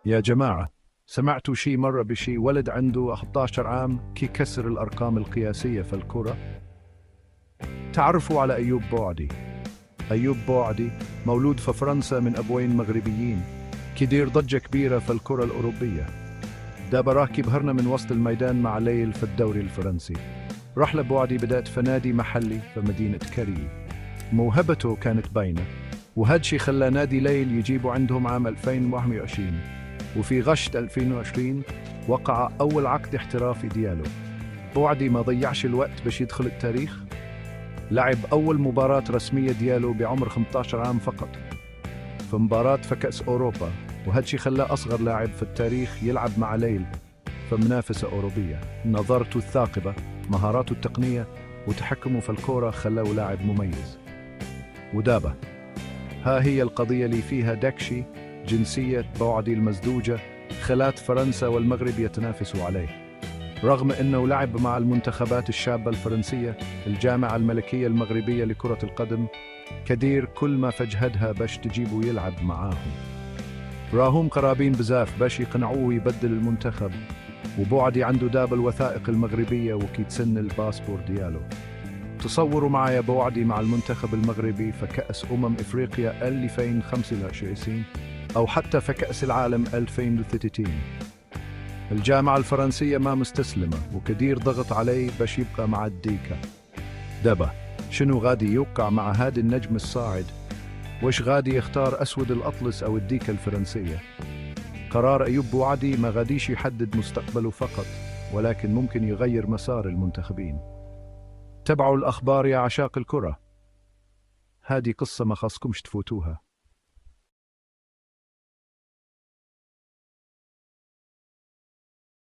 يا جماعة، سمعتوا شي مرة بشي ولد عنده 11 عام كي كسر الأرقام القياسية في الكرة؟ تعرفوا على أيوب بوعدي؟ أيوب بوعدي مولود في فرنسا من أبوين مغربيين، كيدير ضجة كبيرة في الكرة الأوروبية. دابا راكي بهرنا من وسط الميدان مع ليل في الدوري الفرنسي. رحلة بوعدي بدأت في نادي محلي في مدينة كاري. موهبته كانت باينة، وهادشي خلى نادي ليل يجيبوا عندهم عام 2021، وفي غشت 2020 وقع أول عقد احترافي دياله. بوعدي ما ضيعش الوقت باش يدخل التاريخ. لعب أول مباراة رسمية دياله بعمر 15 عام فقط، في مباراة في كأس أوروبا، وهادشي خلاه أصغر لاعب في التاريخ يلعب مع ليل في منافسة أوروبية. نظرته الثاقبة، مهاراته التقنية، وتحكمه في الكورة خلاه لاعب مميز. ودابا ها هي القضية اللي فيها دكشي جنسية بوعدي المزدوجة خلات فرنسا والمغرب يتنافسوا عليه. رغم أنه لعب مع المنتخبات الشابة الفرنسية، الجامعة الملكية المغربية لكرة القدم كدير كل ما فجهدها باش تجيبه يلعب معاهم. راهم قرابين بزاف باش يقنعوه يبدل المنتخب، وبوعدي عنده داب الوثائق المغربية وكي تسن الباسبور دياله. تصوروا معايا بوعدي مع المنتخب المغربي في كأس إفريقيا 2025 أو حتى في كأس العالم 2030. الجامعة الفرنسية ما مستسلمة وكدير ضغط عليه باش يبقى مع الديكا. دابا شنو غادي يوقع مع هاد النجم الصاعد؟ وش غادي يختار أسود الأطلس أو الديكا الفرنسية؟ قرار أيوب بوعدي ما غاديش يحدد مستقبله فقط، ولكن ممكن يغير مسار المنتخبين. تابعوا الأخبار يا عشاق الكرة، هذه قصة ما خاصكمش تفوتوها.